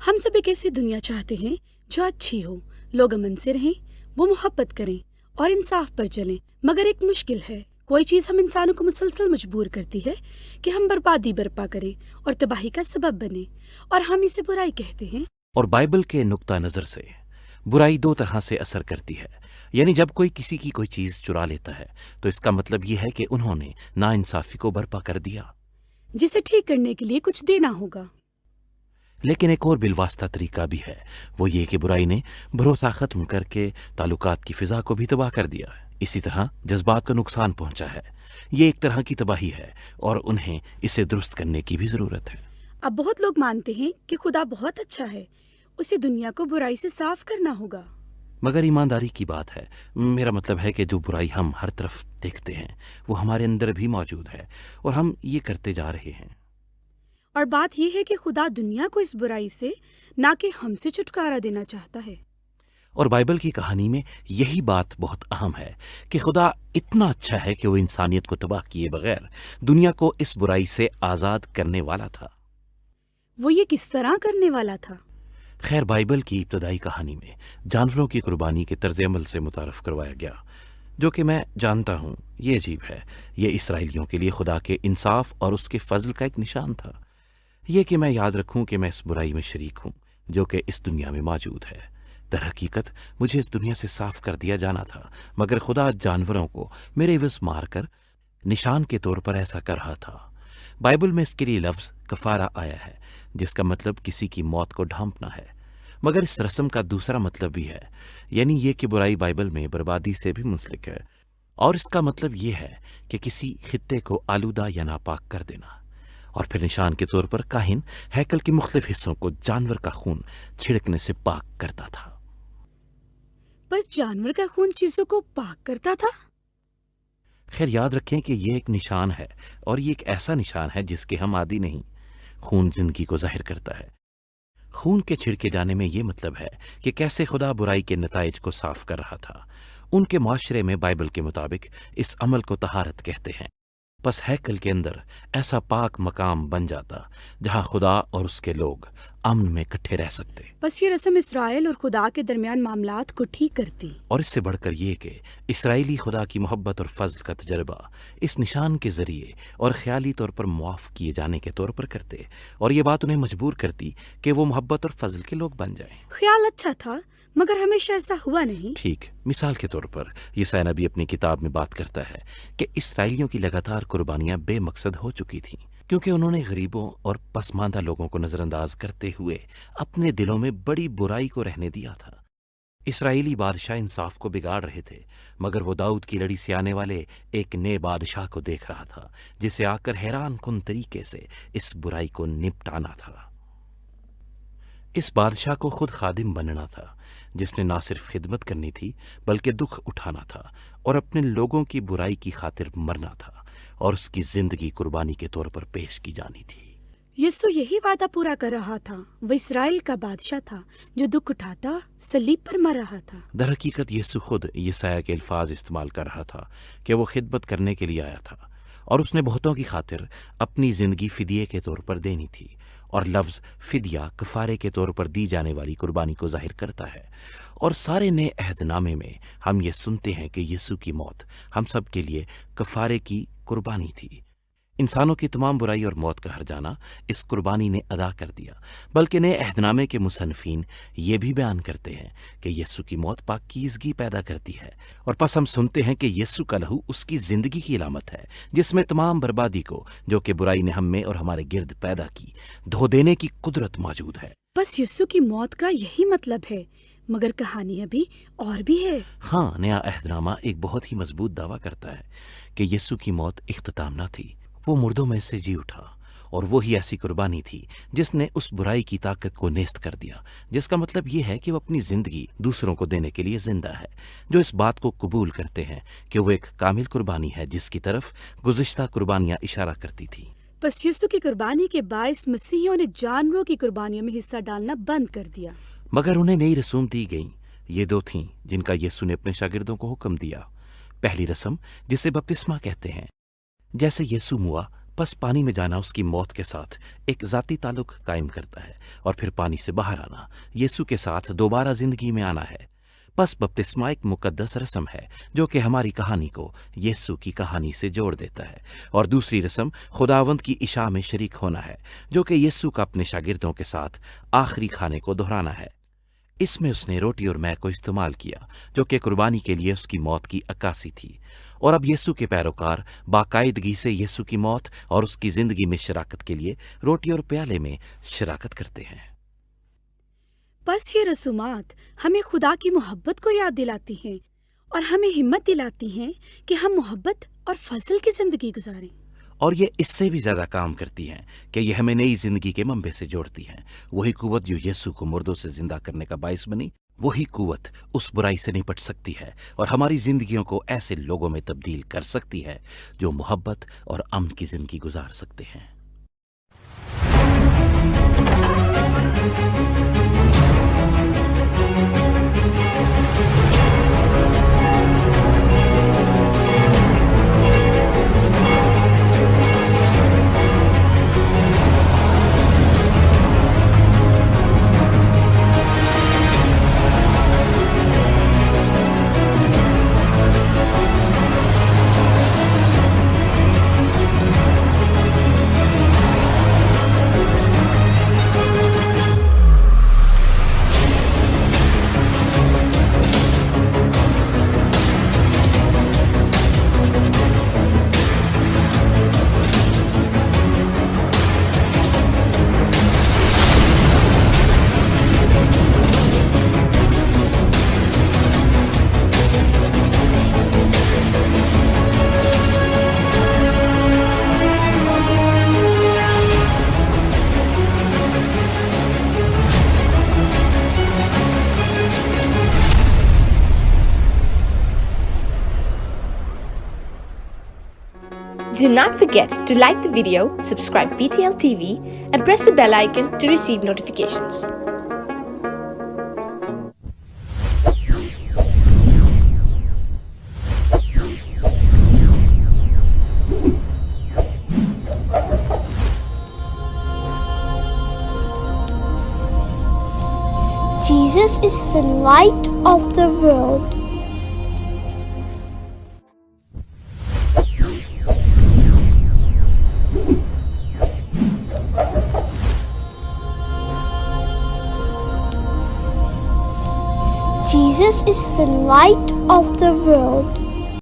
ہم سب ایک ایسی دنیا چاہتے ہیں جو اچھی ہو، لوگ امن سے رہیں، وہ محبت کریں اور انصاف پر چلیں، مگر ایک مشکل ہے۔ کوئی چیز ہم انسانوں کو مسلسل مجبور کرتی ہے کہ ہم بربادی برپا کریں اور تباہی کا سبب بنیں، اور ہم اسے برائی کہتے ہیں۔ اور بائبل کے نقطہ نظر سے برائی دو طرح سے اثر کرتی ہے، یعنی جب کوئی کسی کی کوئی چیز چرا لیتا ہے تو اس کا مطلب یہ ہے کہ انہوں نے ناانصافی کو برپا کر دیا، جسے ٹھیک کرنے کے لیے کچھ دینا ہوگا۔ لیکن ایک اور بالواسطہ طریقہ بھی ہے، وہ یہ کہ برائی نے بھروسہ ختم کر کے تعلقات کی فضا کو بھی تباہ کر دیا ہے، اسی طرح جذبات کو نقصان پہنچا ہے۔ یہ ایک طرح کی تباہی ہے اور انہیں اسے درست کرنے کی بھی ضرورت ہے۔ اب بہت لوگ مانتے ہیں کہ خدا بہت اچھا ہے، اسے دنیا کو برائی سے صاف کرنا ہوگا۔ مگر ایمانداری کی بات ہے، میرا مطلب ہے کہ جو برائی ہم ہر طرف دیکھتے ہیں وہ ہمارے اندر بھی موجود ہے اور ہم یہ کرتے جا رہے ہیں۔ اور بات یہ ہے کہ خدا دنیا کو اس برائی سے نہ کہ ہم سے چھٹکارا دینا چاہتا ہے۔ اور بائبل کی کہانی میں یہی بات بہت اہم ہے کہ خدا اتنا اچھا ہے کہ وہ انسانیت کو تباہ کیے بغیر دنیا کو اس برائی سے آزاد کرنے والا تھا۔ وہ یہ کس طرح کرنے والا تھا؟ خیر، بائبل کی ابتدائی کہانی میں جانوروں کی قربانی کے طرز عمل سے متعارف کروایا گیا، جو کہ میں جانتا ہوں یہ عجیب ہے۔ یہ اسرائیلیوں کے لیے خدا کے انصاف اور اس کے فضل کا ایک نشان تھا، یہ کہ میں یاد رکھوں کہ میں اس برائی میں شریک ہوں جو کہ اس دنیا میں موجود ہے۔ در حقیقت مجھے اس دنیا سے صاف کر دیا جانا تھا، مگر خدا جانوروں کو میرے عوض مار کر نشان کے طور پر ایسا کر رہا تھا۔ بائبل میں اس کے لیے لفظ کفارہ آیا ہے، جس کا مطلب کسی کی موت کو ڈھانپنا ہے، مگر اس رسم کا دوسرا مطلب بھی ہے، یعنی یہ کہ برائی بائبل میں بربادی سے بھی منسلک ہے، اور اس کا مطلب یہ ہے کہ کسی خطے کو آلودہ یا ناپاک کر دینا۔ اور پھر نشان کے طور پر کاہن ہیکل کے مختلف حصوں کو جانور کا خون چھڑکنے سے پاک کرتا تھا۔ بس جانور کا خون چیزوں کو پاک کرتا تھا؟ خیر، یاد رکھیں کہ یہ ایک نشان ہے، اور یہ ایک ایسا نشان ہے جس کے ہم عادی نہیں۔ خون زندگی کو ظاہر کرتا ہے۔ خون کے چھڑکے جانے میں یہ مطلب ہے کہ کیسے خدا برائی کے نتائج کو صاف کر رہا تھا۔ ان کے معاشرے میں بائبل کے مطابق اس عمل کو طہارت کہتے ہیں۔ پس ہیکل کے اندر ایسا پاک مقام بن جاتا جہاں خدا اور اس کے لوگ امن میں اکٹھے رہ سکتے۔ بس یہ رسم اسرائیل اور خدا کے درمیان معاملات کو ٹھیک کرتی۔ اور اس سے بڑھ کر یہ کہ اسرائیلی خدا کی محبت اور فضل کا تجربہ اس نشان کے ذریعے اور خیالی طور پر معاف کیے جانے کے طور پر کرتے، اور یہ بات انہیں مجبور کرتی کہ وہ محبت اور فضل کے لوگ بن جائیں۔ خیال اچھا تھا، مگر ہمیشہ ایسا ہوا نہیں۔ ٹھیک، مثال کے طور پر یسایا نبی اپنی کتاب میں بات کرتا ہے کہ اسرائیلیوں کی لگاتار قربانیاں بے مقصد ہو چکی تھیں، کیونکہ انہوں نے غریبوں اور پسماندہ لوگوں کو نظر انداز کرتے ہوئے اپنے دلوں میں بڑی برائی کو رہنے دیا تھا۔ اسرائیلی بادشاہ انصاف کو بگاڑ رہے تھے، مگر وہ داؤد کی لڑی سے آنے والے ایک نئے بادشاہ کو دیکھ رہا تھا جسے آ کر حیران کن طریقے سے اس برائی کو نپٹانا تھا۔ اس بادشاہ کو خود خادم بننا تھا، جس نے نہ صرف خدمت کرنی تھی بلکہ دکھ اٹھانا تھا اور اپنے لوگوں کی برائی کی خاطر مرنا تھا، اور اس کی زندگی قربانی کے طور پر پیش کی جانی تھی۔ یسوع یہی وعدہ پورا کر رہا تھا۔ وہ اسرائیل کا بادشاہ تھا جو دکھ اٹھاتا، صلیب پر مر رہا تھا۔ در حقیقت یسوع خود یسایہ کے الفاظ استعمال کر رہا تھا کہ وہ خدمت کرنے کے لیے آیا تھا، اور اس نے بہتوں کی خاطر اپنی زندگی فدیے کے طور پر دینی تھی، اور لفظ فدیہ کفارے کے طور پر دی جانے والی قربانی کو ظاہر کرتا ہے۔ اور سارے نئے عہد نامے میں ہم یہ سنتے ہیں کہ یسوع کی موت ہم سب کے لیے کفارے کی قربانی تھی۔ انسانوں کی تمام برائی اور موت کا ہرجانہ اس قربانی نے ادا کر دیا، بلکہ نئے عہد نامے کے مصنفین یہ بھی بیان کرتے ہیں کہ یسوع کی موت پاکیزگی پیدا کرتی ہے، اور پس ہم سنتے ہیں کہ یسوع کا لہو اس کی زندگی کی علامت ہے، جس میں تمام بربادی کو جو کہ برائی نے ہم میں اور ہمارے گرد پیدا کی دھو دینے کی قدرت موجود ہے۔ بس یسوع کی موت کا یہی مطلب ہے، مگر کہانی ابھی اور بھی ہے۔ ہاں، نیا عہد نامہ ایک بہت ہی مضبوط دعویٰ کرتا ہے کہ یسوع کی موت اختتام نہ تھی، وہ مردوں میں سے جی اٹھا، اور وہی ایسی قربانی تھی جس نے اس برائی کی طاقت کو نیست کر دیا، جس کا مطلب یہ ہے کہ وہ اپنی زندگی دوسروں کو دینے کے لیے زندہ ہے، جو اس بات کو قبول کرتے ہیں کہ وہ ایک کامل قربانی ہے جس کی طرف گزشتہ قربانیاں اشارہ کرتی تھیں۔ بس یسوع کی قربانی کے باعث مسیحیوں نے جانوروں کی قربانیوں میں حصہ ڈالنا بند کر دیا۔ مگر انہیں نئی رسوم دی گئیں، یہ دو تھیں جن کا یسوع نے اپنے شاگردوں کو حکم دیا۔ پہلی رسم جسے بپتسمہ کہتے ہیں، جیسے یسوع ہوا بس پانی میں جانا اس کی موت کے ساتھ ایک ذاتی تعلق قائم کرتا ہے، اور پھر پانی سے باہر آنا یسوع کے ساتھ دوبارہ زندگی میں آنا ہے۔ بس بپتسمہ ایک مقدس رسم ہے جو کہ ہماری کہانی کو یسوع کی کہانی سے جوڑ دیتا ہے، اور دوسری رسم خداوند کی عشاء میں شریک ہونا ہے جو کہ یسوع کا اپنے شاگردوں کے ساتھ آخری کھانے کو دہرانا ہے۔ اس میں اس نے روٹی اور مے کو استعمال کیا جو کہ قربانی کے لیے اس کی موت کی عکاسی تھی، اور اب یسوع کے پیروکار باقاعدگی سے یسوع کی موت اور اس کی زندگی میں شراکت کے لیے روٹی اور پیالے میں شراکت کرتے ہیں۔ بس یہ رسومات ہمیں خدا کی محبت کو یاد دلاتی ہیں اور ہمیں ہمت دلاتی ہیں کہ ہم محبت اور فضل کی زندگی گزاریں۔ اور یہ اس سے بھی زیادہ کام کرتی ہیں کہ یہ ہمیں نئی زندگی کے منبع سے جوڑتی ہیں۔ وہی قوت جو یسوع کو مردوں سے زندہ کرنے کا باعث بنی، وہی قوت اس برائی سے نپٹ سکتی ہے اور ہماری زندگیوں کو ایسے لوگوں میں تبدیل کر سکتی ہے جو محبت اور امن کی زندگی گزار سکتے ہیں۔ Do not forget to like the video, subscribe BTL TV, and press the bell icon to receive notifications. Jesus is the light of the world. Jesus is the light of the world.